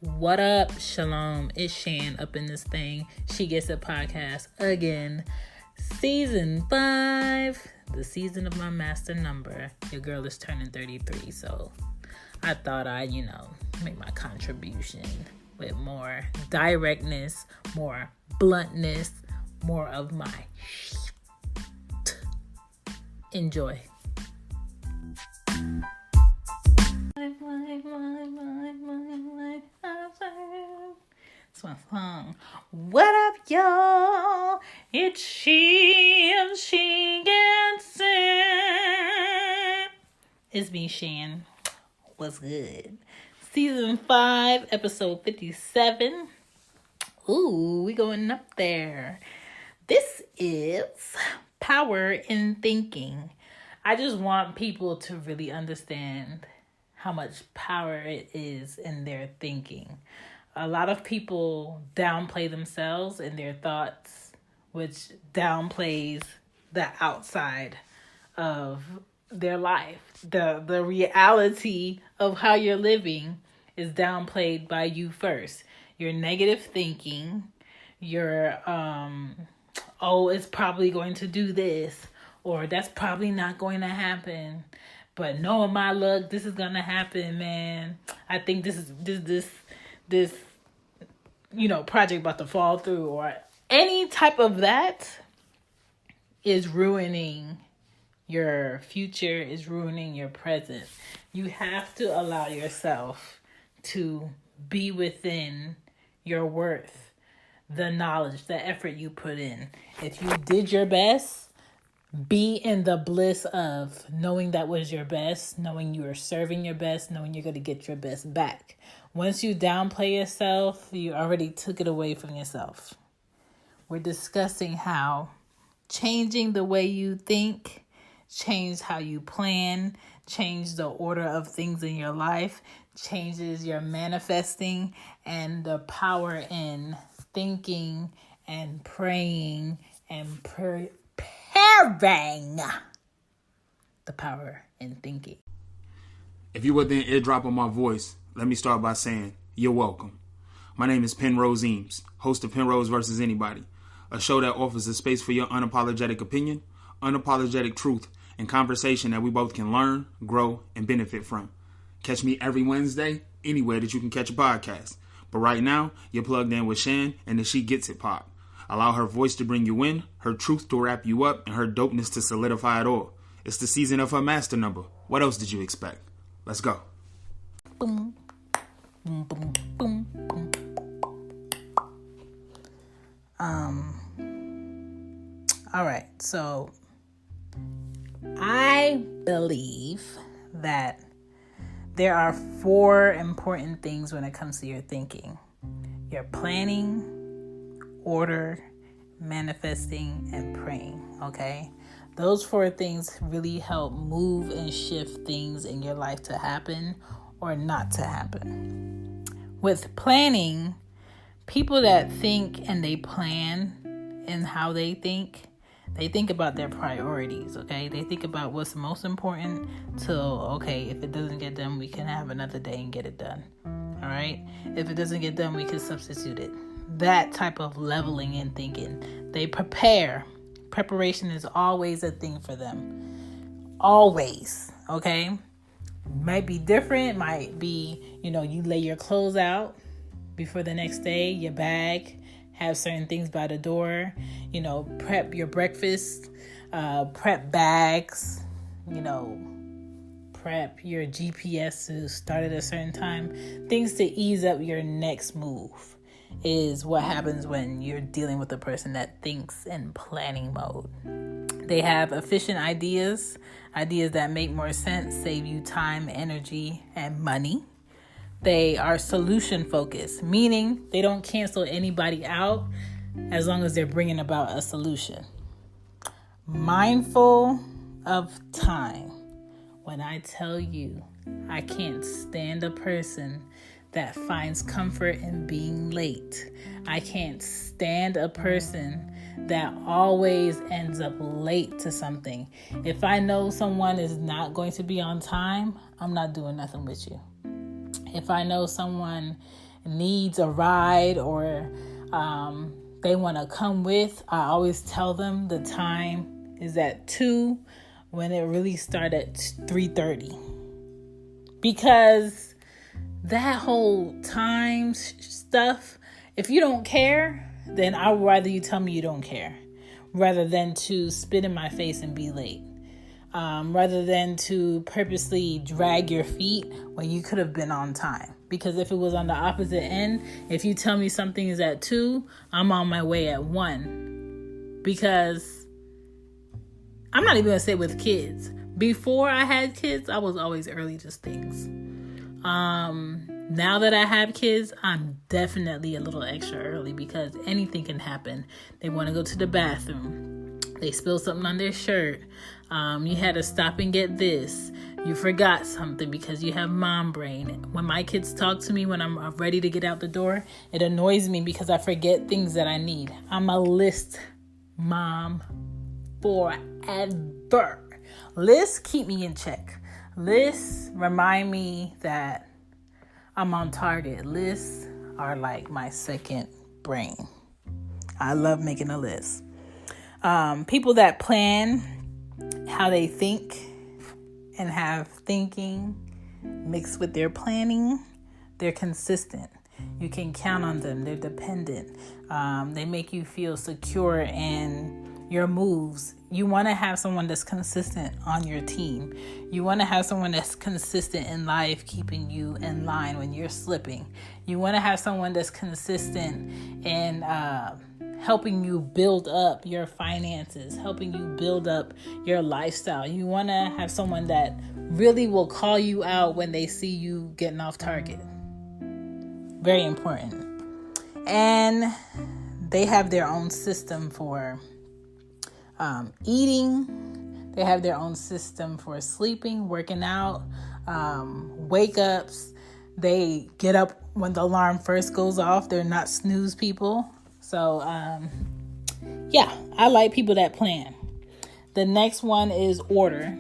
What up, Shalom? It's Shan up in this thing. She Gets It podcast again. Season 5, the season of my master number. Your girl is turning 33, so I thought I'd, make my contribution with more directness, more bluntness, more of my enjoy. It's my song. What up, y'all? It's she gets it. It's me, Shan. What's good? Season 5, episode 57. Ooh, we going up there. This is power in thinking. I just want people to really understand how much power it is in their thinking. A lot of people downplay themselves and their thoughts, which downplays the outside of their life. The reality of how you're living is downplayed by you first. Your negative thinking, your it's probably going to do this, or that's probably not going to happen. But knowing my luck, this is gonna happen, man. I think this project about to fall through, or any type of that is ruining your future, is ruining your present. You have to allow yourself to be within your worth, the knowledge, the effort you put in. If you did your best, be in the bliss of knowing that was your best, knowing you are serving your best, knowing you're going to get your best back. Once you downplay yourself, you already took it away from yourself. We're discussing how changing the way you think, change how you plan, change the order of things in your life, changes your manifesting, and the power in thinking and praying and preparing. The power in thinking. If you were the eardrop of my voice, let me start by saying you're welcome. My name is Penrose Eames, host of Penrose vs. Anybody, a show that offers a space for your unapologetic opinion, unapologetic truth, and conversation that we both can learn, grow, and benefit from. Catch me every Wednesday, anywhere that you can catch a podcast. But right now, you're plugged in with Shan and the She Gets It pod. Allow her voice to bring you in, her truth to wrap you up, and her dopeness to solidify it all. It's the season of her master number. What else did you expect? Let's go. Boom, boom, boom, boom, boom. All right, so I believe that there are 4 important things when it comes to your thinking. Your planning, order, manifesting, and praying, okay? Those 4 things really help move and shift things in your life to happen or not to happen. With planning, people that think and they plan in how they think about their priorities, okay? They think about what's most important till, okay, if it doesn't get done, we can have another day and get it done, all right? If it doesn't get done, we can substitute it. That type of leveling and thinking. They prepare. Preparation is always a thing for them. Always, okay? Might be different. Might be, you lay your clothes out before the next day, your bag, have certain things by the door, prep your breakfast, prep bags, prep your GPS to start at a certain time. Things to ease up your next move is what happens when you're dealing with a person that thinks in planning mode. They have efficient ideas that make more sense, save you time, energy, and money. They are solution focused, meaning they don't cancel anybody out as long as they're bringing about a solution. Mindful of time. When I tell you, I can't stand a person that finds comfort in being late. I can't stand a person that always ends up late to something. If I know someone is not going to be on time, I'm not doing nothing with you. If I know someone needs a ride or they want to come with, I always tell them the time is at 2 when it really started at 3:30. Because that whole time stuff, if you don't care, then I would rather you tell me you don't care rather than to spit in my face and be late. Rather than to purposely drag your feet when you could have been on time. Because if it was on the opposite end, if you tell me something is at 2, I'm on my way at 1. Because I'm not even going to say with kids. Before I had kids, I was always early to things. Now that I have kids, I'm definitely a little extra early because anything can happen. They want to go to the bathroom. They spill something on their shirt. You had to stop and get this. You forgot something because you have mom brain. When my kids talk to me when I'm ready to get out the door, it annoys me because I forget things that I need. I'm a list mom forever. Lists keep me in check. Lists remind me that I'm on target. Lists are like my second brain. I love making a list. People that plan how they think and have thinking mixed with their planning, they're consistent. You can count on them. They're dependent. They make you feel secure in your moves. You want to have someone that's consistent on your team. You want to have someone that's consistent in life, keeping you in line when you're slipping. You want to have someone that's consistent in helping you build up your finances, helping you build up your lifestyle. You want to have someone that really will call you out when they see you getting off target. Very important. And they have their own system for eating. They have their own system for sleeping, working out, wake ups. They get up when the alarm first goes off. They're not snooze people. So, yeah, I like people that plan. The next one is order.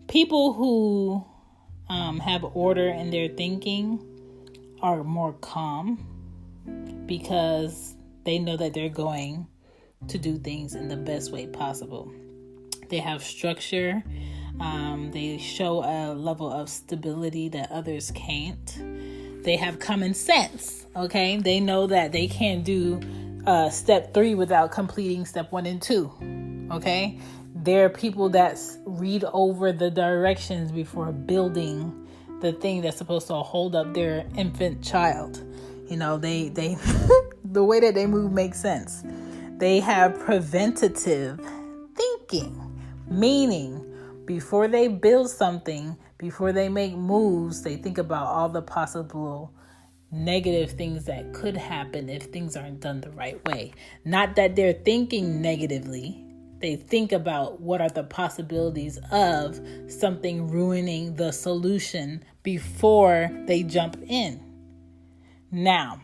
People who have order in their thinking are more calm because they know that they're going to do things in the best way possible. They have structure. They show a level of stability that others can't. They have common sense. Okay, they know that they can't do step 3 without completing step 1 and 2. Okay, they're people that read over the directions before building the thing that's supposed to hold up their infant child. You know, they the way that they move makes sense. They have preventative thinking, meaning before they build something, before they make moves, they think about all the possible negative things that could happen if things aren't done the right way. Not that they're thinking negatively. They think about what are the possibilities of something ruining the solution before they jump in. Now,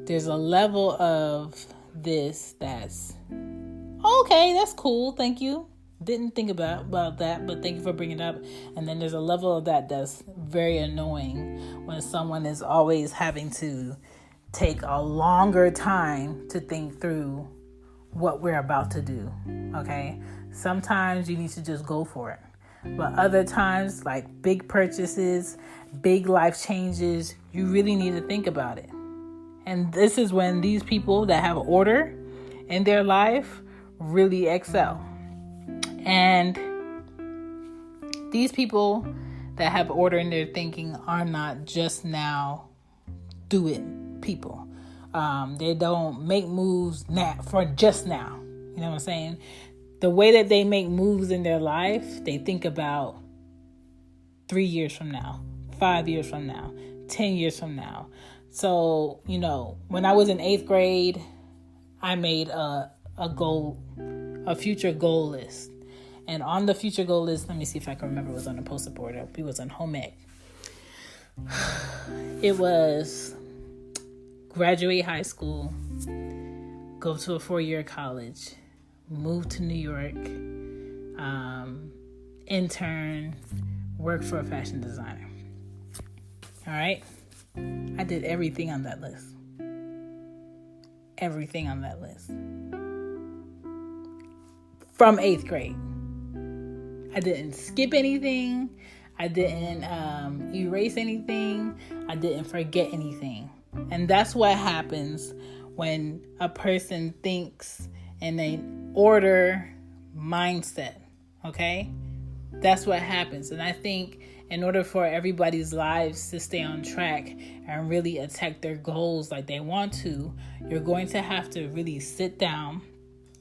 there's a level of this that's okay, that's cool, thank you. Didn't think about that, but thank you for bringing it up. And then there's a level of that that's very annoying when someone is always having to take a longer time to think through what we're about to do, okay? Sometimes you need to just go for it. But other times, like big purchases, big life changes, you really need to think about it. And this is when these people that have order in their life really excel. And these people that have order in their thinking are not just now do it people. They don't make moves for just now. You know what I'm saying? The way that they make moves in their life, they think about 3 years from now, 5 years from now, 10 years from now. So, you know, when I was in 8th grade, I made a future goal list. And on the future goal list, let me see if I can remember, it was on a poster board. It was on home ec. It was graduate high school, go to a 4-year college, move to New York, intern, work for a fashion designer. All right. I did everything on that list. Everything on that list. From 8th grade. I didn't skip anything. I didn't erase anything. I didn't forget anything. And that's what happens when a person thinks in an order mindset. Okay? That's what happens. And I think in order for everybody's lives to stay on track and really attack their goals like they want to, you're going to have to really sit down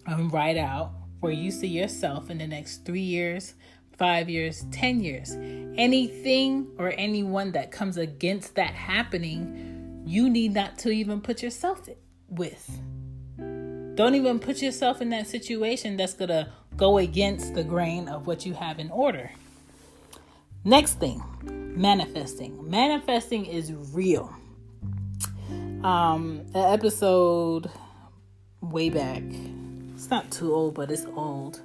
and write out where you see yourself in the next 3 years, 5 years, 10 years. Anything or anyone that comes against that happening, you need not to even put yourself with. Don't even put yourself in that situation that's going to go against the grain of what you have in order. Next thing, manifesting. Manifesting is real. An episode way back, it's not too old, but it's old.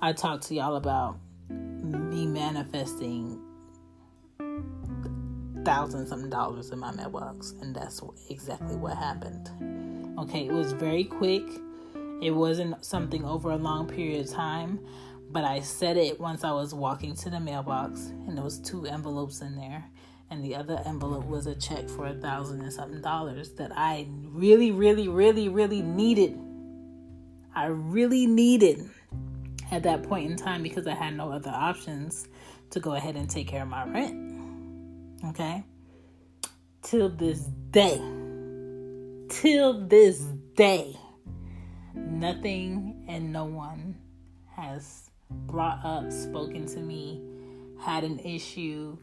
I talked to y'all about me manifesting $1,000-something in my mailbox, and that's exactly what happened. Okay, it was very quick. It wasn't something over a long period of time, but I said it once I was walking to the mailbox, and there was 2 envelopes in there, and the other envelope was a check for $1,000-something that I really, really, really, really needed. I really needed at that point in time because I had no other options to go ahead and take care of my rent. Okay? Till this day, nothing and no one has brought up, spoken to me, had an issue,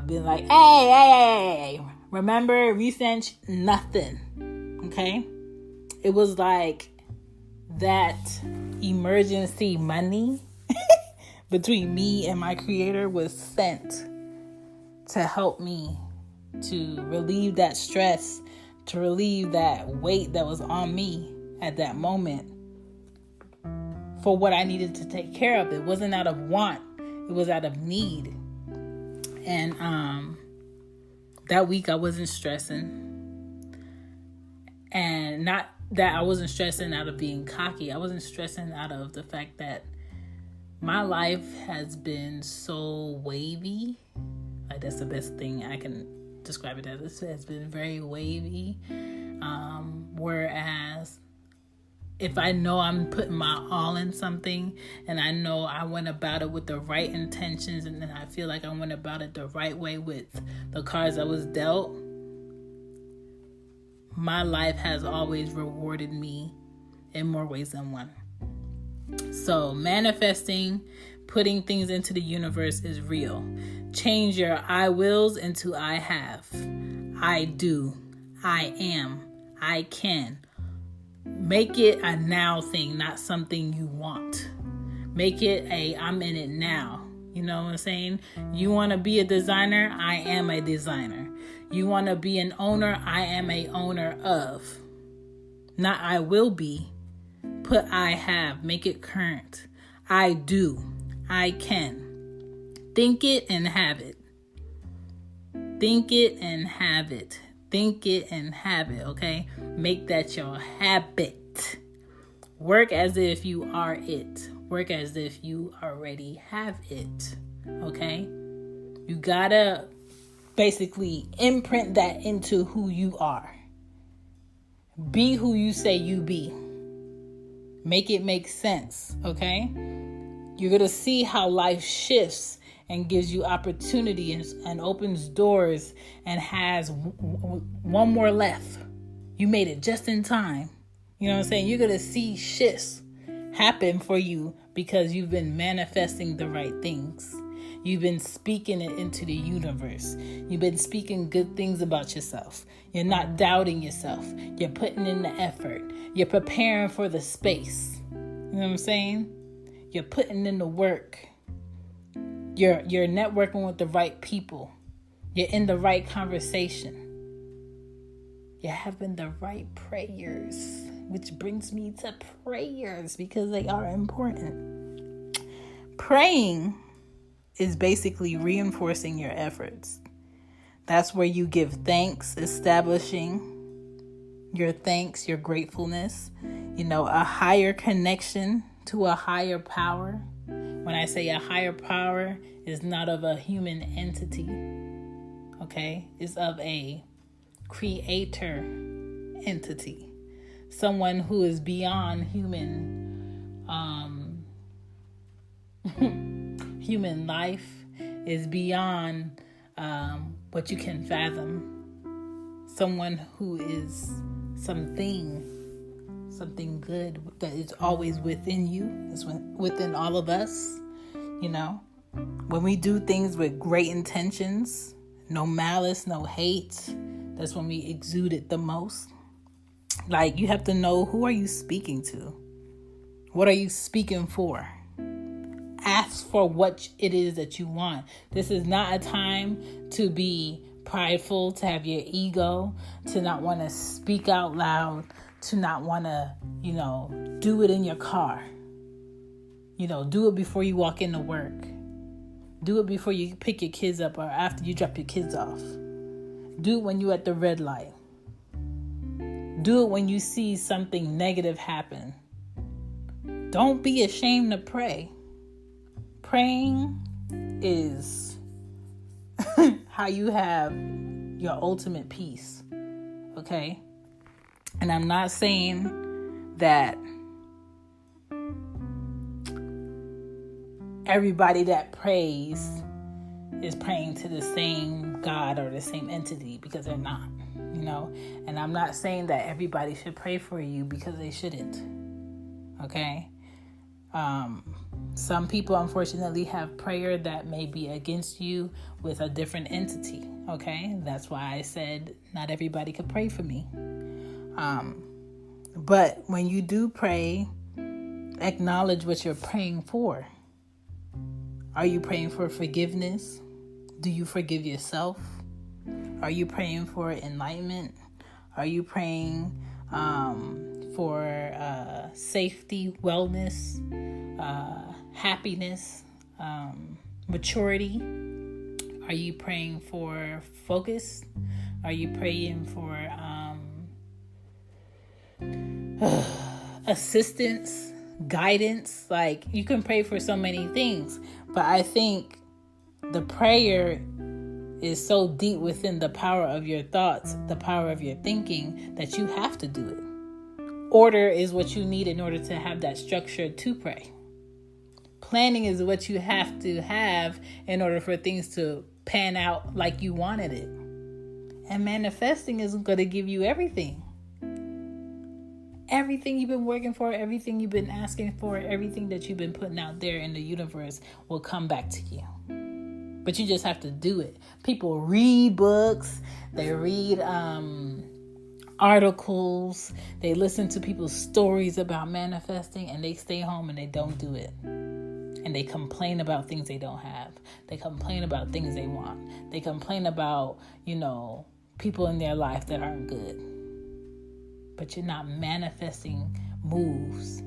been like, hey, remember, resent, nothing. Okay? It was like that emergency money between me and my creator was sent to help me to relieve that stress, to relieve that weight that was on me at that moment for what I needed to take care of. It wasn't out of want. It was out of need. And that week I wasn't stressing. And not that I wasn't stressing out of being cocky. I wasn't stressing out of the fact that my life has been so wavy. Like, that's the best thing I can describe it as. It has been very wavy. Whereas if I know I'm putting my all in something and I know I went about it with the right intentions and then I feel like I went about it the right way with the cards I was dealt, my life has always rewarded me in more ways than one. So manifesting, putting things into the universe is real. Change your I wills into I have. I do. I am. I can. Make it a now thing, not something you want. Make it a I'm in it now. You know what I'm saying? You want to be a designer? I am a designer. You want to be an owner? I am a owner of. Not I will be. Put I have. Make it current. I do. I can. Think it and have it. Think it and have it. Think it and have it, okay? Make that your habit. Work as if you are it. Work as if you already have it, okay? You gotta basically imprint that into who you are. Be who you say you be. Make it make sense, okay? You're gonna see how life shifts and gives you opportunities and opens doors and has one more left. You made it just in time. You know what I'm saying? You're going to see shifts happen for you because you've been manifesting the right things. You've been speaking it into the universe. You've been speaking good things about yourself. You're not doubting yourself. You're putting in the effort. You're preparing for the space. You know what I'm saying? You're putting in the work. You're networking with the right people. You're in the right conversation. You're having the right prayers, which brings me to prayers because they are important. Praying is basically reinforcing your efforts. That's where you give thanks, establishing your thanks, your gratefulness, a higher connection to a higher power. When I say a higher power, is not of a human entity, okay? It's of a creator entity. Someone who is beyond human human life, is beyond what you can fathom. Someone who is something good that is always within you, is within all of us. When we do things with great intentions, no malice, no hate, that's when we exude it the most. Like, you have to know, who are you speaking to? What are you speaking for? Ask for what it is that you want. This is not a time to be prideful, to have your ego, to not want to speak out loud, to not want to, do it in your car. Do it before you walk into work. Do it before you pick your kids up or after you drop your kids off. Do it when you're at the red light. Do it when you see something negative happen. Don't be ashamed to pray. Praying is how you have your ultimate peace. Okay? And I'm not saying that everybody that prays is praying to the same God or the same entity, because they're not, And I'm not saying that everybody should pray for you, because they shouldn't. Okay? Some people, unfortunately, have prayer that may be against you with a different entity. Okay? That's why I said not everybody could pray for me. But when you do pray, acknowledge what you're praying for. Are you praying for forgiveness? Do you forgive yourself? Are you praying for enlightenment? Are you praying for safety, wellness, happiness, maturity? Are you praying for focus? Are you praying for assistance, guidance? Like, you can pray for so many things, but I think the prayer is so deep within the power of your thoughts, the power of your thinking, that you have to do it. Order is what you need in order to have that structure to pray. Planning is what you have to have in order for things to pan out like you wanted it. And manifesting is going to give you everything. Everything you've been working for, everything you've been asking for, everything that you've been putting out there in the universe will come back to you. But you just have to do it. People read books, they read articles, they listen to people's stories about manifesting, and they stay home and they don't do it. And they complain about things they don't have. They complain about things they want. They complain about, people in their life that aren't good. But you're not manifesting moves.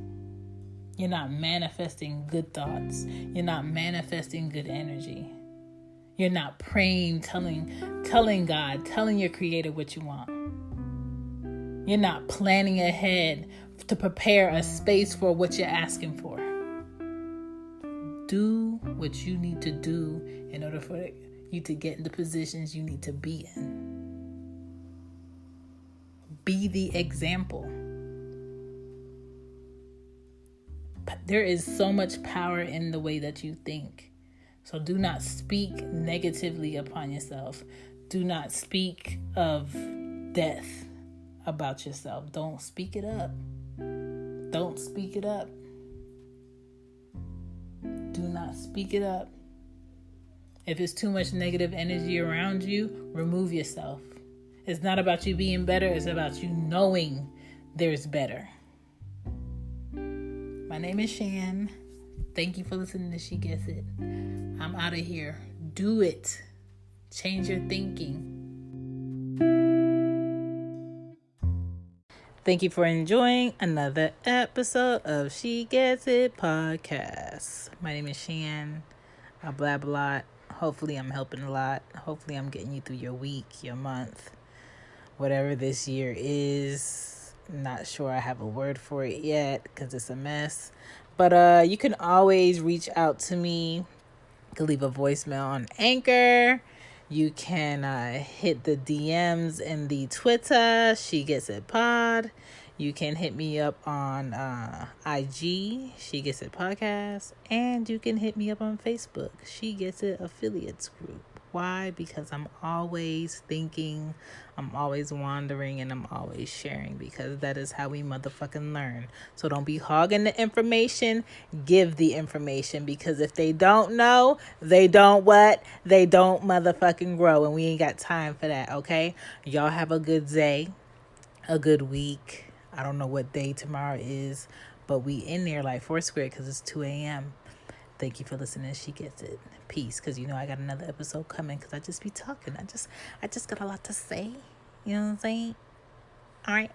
You're not manifesting good thoughts. You're not manifesting good energy. You're not praying, telling God, telling your Creator what you want. You're not planning ahead to prepare a space for what you're asking for. Do what you need to do in order for you to get in the positions you need to be in. Be the example. But there is so much power in the way that you think. So do not speak negatively upon yourself. Do not speak of death about yourself. Don't speak it up. Don't speak it up. Do not speak it up. If it's too much negative energy around you, remove yourself. It's not about you being better. It's about you knowing there's better. My name is Shan. Thank you for listening to She Gets It. I'm out of here. Do it. Change your thinking. Thank you for enjoying another episode of She Gets It podcast. My name is Shan. I blab a lot. Hopefully I'm helping a lot. Hopefully I'm getting you through your week, your month, whatever this year is. Not sure I have a word for it yet because it's a mess. But you can always reach out to me. You can leave a voicemail on Anchor. You can hit the DMs in the Twitter. She Gets It Pod. You can hit me up on IG. She Gets It Podcast. And you can hit me up on Facebook. She Gets It Affiliates Group. Why? Because I'm always thinking, I'm always wandering, and I'm always sharing, because that is how we motherfucking learn. So don't be hogging the information. Give the information, because if they don't know, they don't what? They don't motherfucking grow, and we ain't got time for that, okay? Y'all have a good day, a good week. I don't know what day tomorrow is, but we in there like Foursquare because it's 2 a.m. Thank you for listening. She Gets It. Peace, because you know I got another episode coming, because I just be talking. I just got a lot to say. You know what I'm saying? All right.